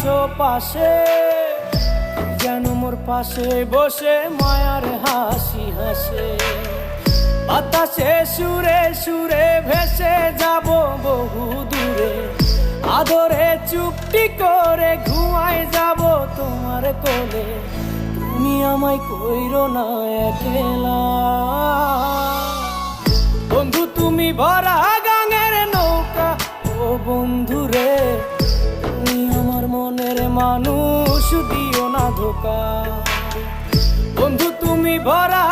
আছো পাশে, যেন মোর পাশে বসে মায়ার হাসি হাসে। বাতাসে সুরে সুরে ভেসে যাব বহু দূরে, আদরে চুপটি করে ঘুমায় যাব তোমার কোলে। তুমি আমায় কইরো না একলা বন্ধু, তুমি ভরা গাঙের নৌকা। ও বন্ধু রে, তুমি আমার মনের মানুষ, দিও না ধোকা। বন্ধু তুমি ভরা